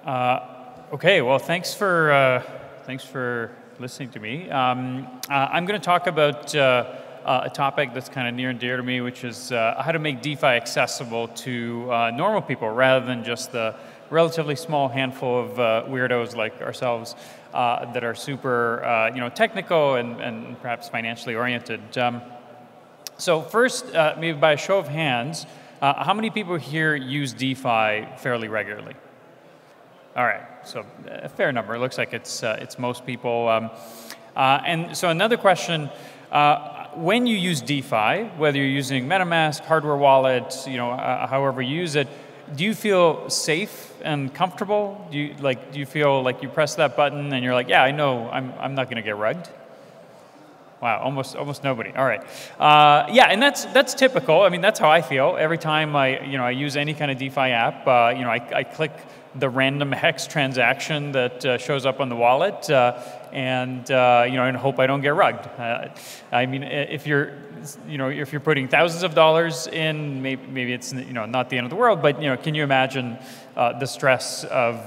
Okay, well, thanks for listening to me. I'm going to talk about a topic that's kind of near and dear to me, which is how to make DeFi accessible to normal people rather than just the relatively small handful of weirdos like ourselves that are super technical and perhaps financially oriented. So first, maybe by a show of hands, how many people here use DeFi fairly regularly? All right, so a fair number. It looks like it's most people. And so another question: when you use DeFi, whether you're using MetaMask, hardware wallets, however you use it, do you feel safe and comfortable? Do you feel like you press that button and you're like, yeah, I know I'm not going to get rugged? Wow, almost nobody. All right, yeah, and that's typical. I mean, that's how I feel every time I use any kind of DeFi app. I click the random hex transaction that shows up on the wallet, and hope I don't get rugged. I mean, if you're putting thousands of dollars in, maybe it's not the end of the world, but can you imagine the stress of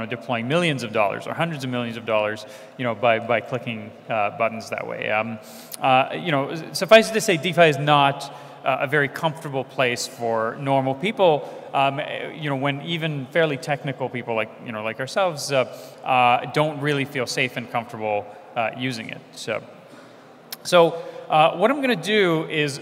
deploying millions of dollars or hundreds of millions of dollars by clicking buttons that way? Suffice it to say, DeFi is not a very comfortable place for normal people. When even fairly technical people like ourselves don't really feel safe and comfortable using it. So what I'm going to do is,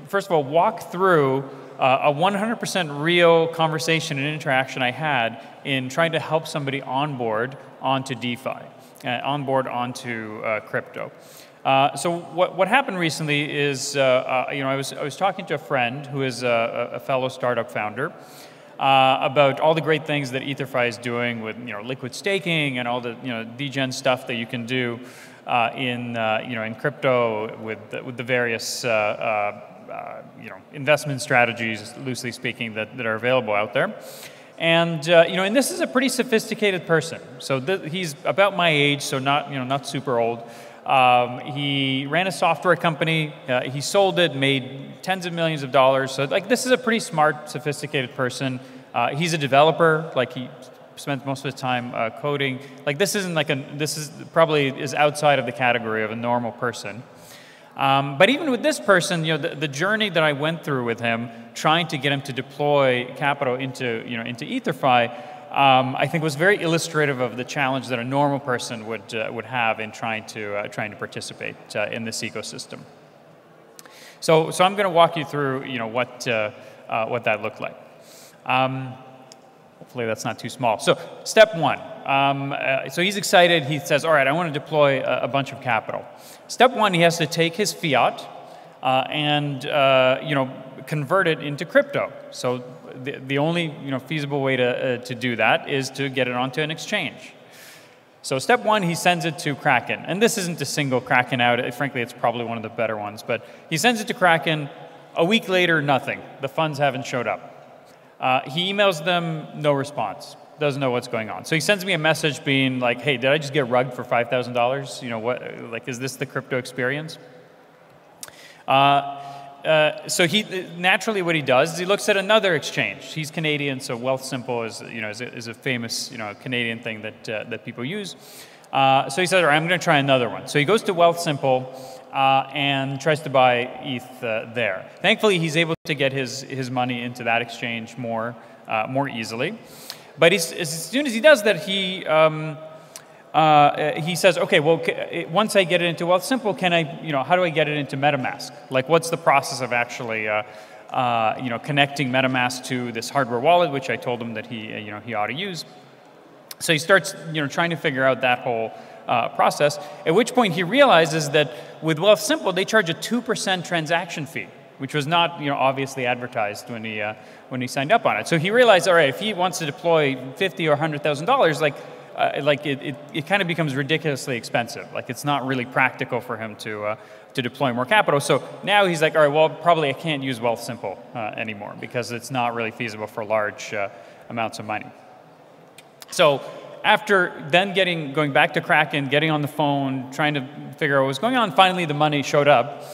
first of all, walk through a 100% real conversation and interaction I had in trying to help somebody onboard onto DeFi, onboard onto crypto. So what happened recently is, I was talking to a friend who is a fellow startup founder about all the great things that EtherFi is doing with liquid staking and all the degen stuff that you can do in crypto with the various investment strategies, loosely speaking, that are available out there. And and this is a pretty sophisticated person. So he's about my age, so not super old. He ran a software company. He sold it, made tens of millions of dollars. So this is a pretty smart, sophisticated person. He's a developer. He spends most of his time coding. This is probably outside of the category of a normal person. But even with this person, the journey that I went through with him, trying to get him to deploy capital into EtherFi, I think was very illustrative of the challenge that a normal person would have in trying to participate in this ecosystem. So I'm going to walk you through what that looked like. Hopefully that's not too small. So step one. So he's excited. He says, all right, I want to deploy a bunch of capital. Step one, he has to take his fiat and convert it into crypto. So the only feasible way to do that is to get it onto an exchange. So step one, he sends it to Kraken. And this isn't a single Kraken out. Frankly, it's probably one of the better ones. But he sends it to Kraken. A week later, nothing. The funds haven't showed up. He emails them, no response. Doesn't know what's going on. So he sends me a message being like, hey, did I just get rugged for $5,000? Is this the crypto experience? So he naturally what he does is he looks at another exchange. He's Canadian, so Wealthsimple is a famous Canadian thing that people use. So he says, all right, I'm going to try another one. So he goes to Wealthsimple and tries to buy ETH there. Thankfully, he's able to get his money into that exchange more easily. But as soon as he does that, he says, okay, well, once I get it into Wealthsimple, how do I get it into MetaMask? What's the process of actually, connecting MetaMask to this hardware wallet, which I told him that he ought to use. So he starts, trying to figure out that whole process. At which point he realizes that with Wealthsimple, they charge a 2% transaction fee, which was not, obviously advertised when he signed up on it. So he realized, all right, if he wants to deploy $50,000 or $100,000, it kind of becomes ridiculously expensive. It's not really practical for him to deploy more capital. So now he's like, all right, well, probably I can't use Wealthsimple anymore because it's not really feasible for large amounts of money. So after then going back to Kraken, getting on the phone, trying to figure out what was going on, finally the money showed up.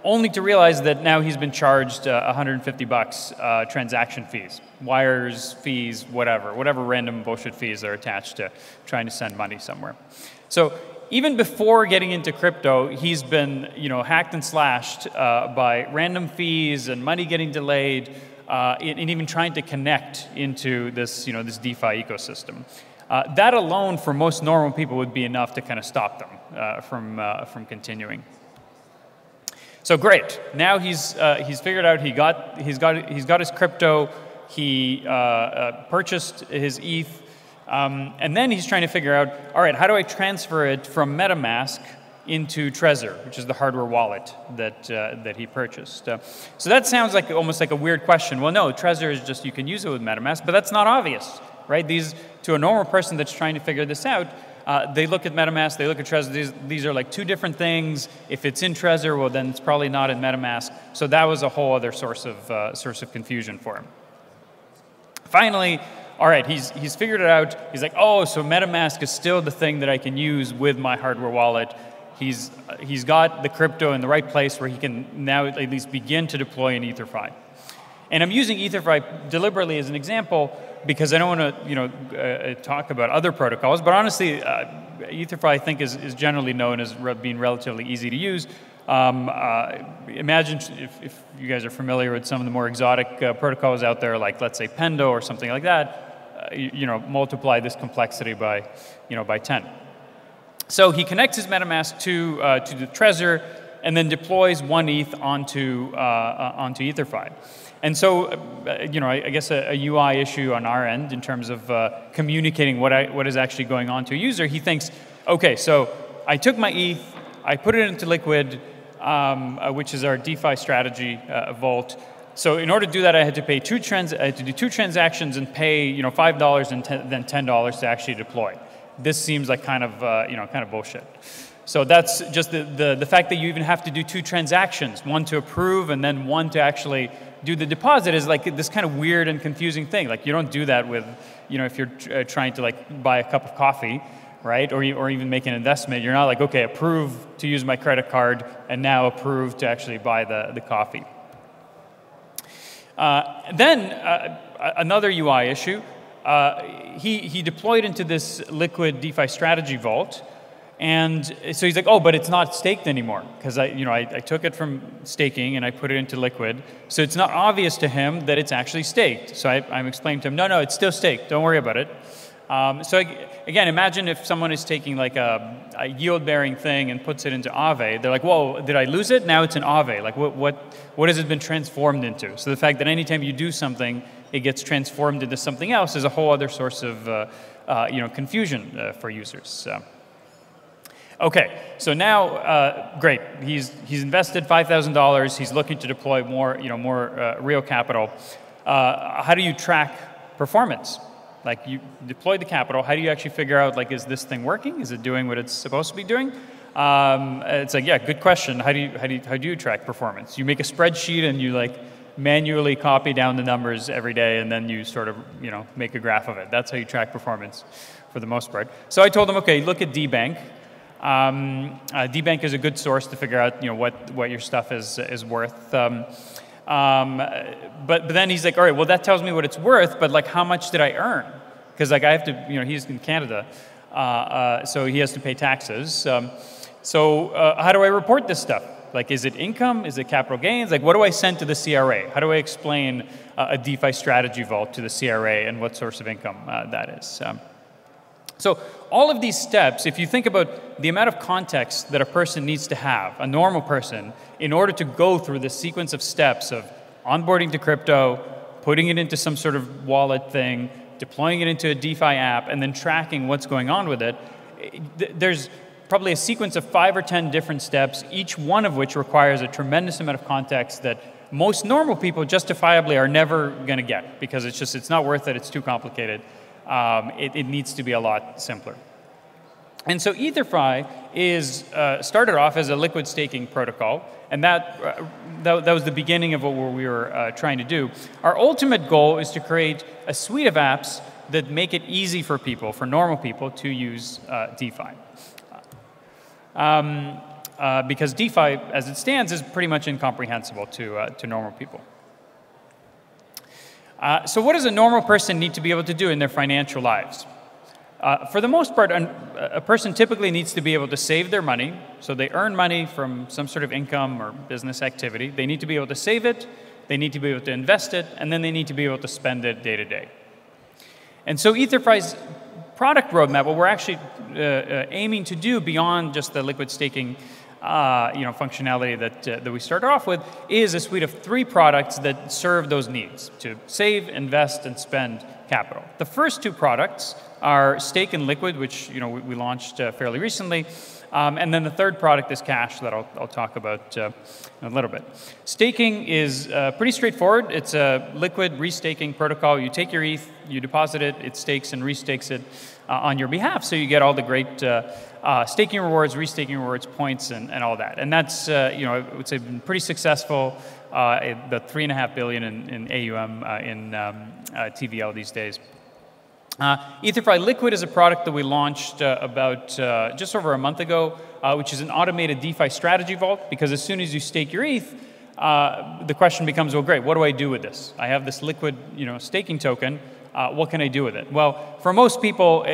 only to realize that now he's been charged 150 bucks transaction fees, wires, fees, whatever random bullshit fees are attached to trying to send money somewhere. So even before getting into crypto, he's been, hacked and slashed by random fees and money getting delayed, and even trying to connect into this, this DeFi ecosystem. That alone, for most normal people, would be enough to kind of stop them from continuing. So great. Now he's figured out he's got his crypto. He purchased his ETH. And then he's trying to figure out, all right, how do I transfer it from MetaMask into Trezor, which is the hardware wallet that he purchased. So that sounds like almost like a weird question. Well, no, Trezor is just, you can use it with MetaMask, but that's not obvious, right? To a normal person that's trying to figure this out, they look at MetaMask, they look at Trezor, these are like two different things. If it's in Trezor, well, then it's probably not in MetaMask. So that was a whole other source of confusion for him. Finally, all right, he's figured it out. He's like, oh, so MetaMask is still the thing that I can use with my hardware wallet. He's got the crypto in the right place where he can now at least begin to deploy an EtherFi. And I'm using EtherFi deliberately as an example because I don't want to talk about other protocols, but honestly, EtherFi I think is generally known as being relatively easy to use. Imagine if you guys are familiar with some of the more exotic protocols out there, like let's say Pendo or something like that, multiply this complexity by 10. So he connects his MetaMask to the Trezor and then deploys one ETH onto EtherFi. And so, I guess a UI issue on our end in terms of communicating what is actually going on to a user. He thinks, okay, so I took my ETH, I put it into Liquid, which is our DeFi strategy vault. So in order to do that, I had to pay do two transactions and pay $5 and then $10 to actually deploy. This seems like kind of bullshit. So that's just the fact that you even have to do two transactions, one to approve and then one to actually do the deposit, is like this kind of weird and confusing thing. Like you don't do that with, if you're trying to like buy a cup of coffee, right? Or even make an investment. You're not like, okay, approve to use my credit card and now approve to actually buy the coffee. Then another UI issue. He deployed into this Liquid DeFi strategy vault, and so he's like, oh, but it's not staked anymore because I took it from staking and I put it into Liquid, so it's not obvious to him that it's actually staked. So I'm explaining to him, no, it's still staked. Don't worry about it. So again, imagine if someone is taking like a yield-bearing thing and puts it into Aave. They're like, whoa, did I lose it? Now it's in Aave. Like, what has it been transformed into? So the fact that anytime you do something, it gets transformed into something else is a whole other source of confusion for users. Okay, so now, great. He's invested $5,000. He's looking to deploy more real capital. How do you track performance? Like you deploy the capital, how do you actually figure out, like, is this thing working? Is it doing what it's supposed to be doing? It's like, yeah, good question. How do you track performance? You make a spreadsheet and you like manually copy down the numbers every day, and then you sort of make a graph of it. That's how you track performance for the most part. So I told him, okay, look at DBank. DBank is a good source to figure out what your stuff is worth. But then he's like, all right, well, that tells me what it's worth, but like, how much did I earn? Because like I have to, he's in Canada, so he has to pay taxes. So how do I report this stuff? Like, is it income? Is it capital gains? Like, what do I send to the CRA? How do I explain a DeFi strategy vault to the CRA and what source of income that is? So all of these steps, if you think about the amount of context that a person needs to have, a normal person, in order to go through this sequence of steps of onboarding to crypto, putting it into some sort of wallet thing, deploying it into a DeFi app, and then tracking what's going on with it, there's probably a sequence of 5 or 10 different steps, each one of which requires a tremendous amount of context that most normal people justifiably are never going to get, because it's not worth it, it's too complicated. It needs to be a lot simpler. And so EtherFi is started off as a liquid staking protocol, and that was the beginning of what we were trying to do. Our ultimate goal is to create a suite of apps that make it easy for people, for normal people, to use DeFi. because DeFi, as it stands, is pretty much incomprehensible to normal people. So what does a normal person need to be able to do in their financial lives? For the most part, a person typically needs to be able to save their money. So they earn money from some sort of income or business activity. They need to be able to save it, they need to be able to invest it, and then they need to be able to spend it day to day. And so EtherFi's product roadmap, what we're actually aiming to do beyond just the liquid staking functionality that we started off with, is a suite of 3 products that serve those needs to save, invest, and spend capital. The first 2 products are Stake and Liquid, which we launched fairly recently, and then the third product is Cash that I'll talk about in a little bit. Staking is pretty straightforward. It's a liquid restaking protocol. You take your ETH, you deposit it, it stakes and restakes it on your behalf, so you get all the great staking rewards, restaking rewards, points, and all that. And that's, I would say, been pretty successful. The $3.5 billion in AUM in TVL these days. EtherFi Liquid is a product that we launched about just over a month ago, which is an automated DeFi strategy vault, because as soon as you stake your ETH, the question becomes, well, great, what do I do with this? I have this liquid staking token. What can I do with it? Well, for most people,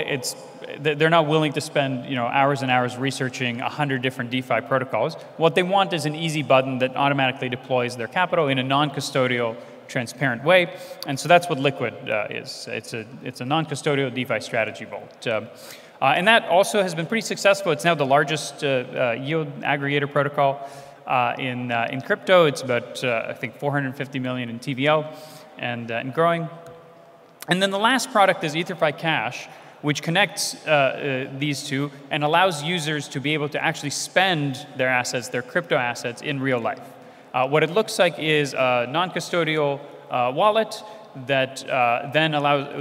they're not willing to spend hours and hours researching 100 different DeFi protocols. What they want is an easy button that automatically deploys their capital in a non-custodial, transparent way, and so that's what Liquid is. It's a non-custodial DeFi strategy vault, and that also has been pretty successful. It's now the largest yield aggregator protocol in crypto. It's about I think 450 million in TVL and growing. And then the last product is EtherFi Cash, which connects these two and allows users to be able to actually spend their assets, their crypto assets, in real life. What it looks like is a non-custodial wallet that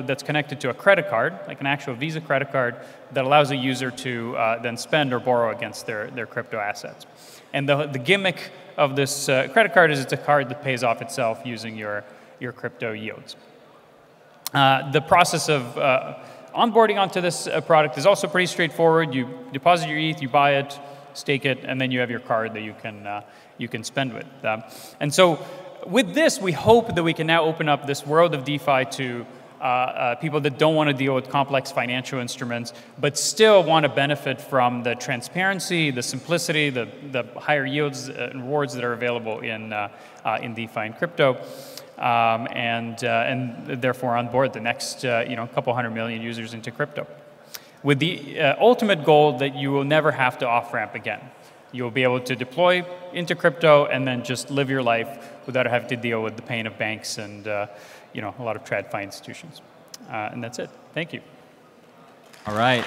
that's connected to a credit card, like an actual Visa credit card, that allows a user to then spend or borrow against their crypto assets. And the gimmick of this credit card is it's a card that pays off itself using your crypto yields. The process of onboarding onto this product is also pretty straightforward. You deposit your ETH, you buy it, stake it, and then you have your card that you can spend with. And so with this, we hope that we can now open up this world of DeFi to people that don't want to deal with complex financial instruments, but still want to benefit from the transparency, the simplicity, the higher yields and rewards that are available in DeFi and crypto. And therefore onboard the next couple 100 million users into crypto, with the ultimate goal that you will never have to off-ramp again. You'll be able to deploy into crypto and then just live your life without having to deal with the pain of banks and a lot of TradFi institutions. And that's it. Thank you. All right.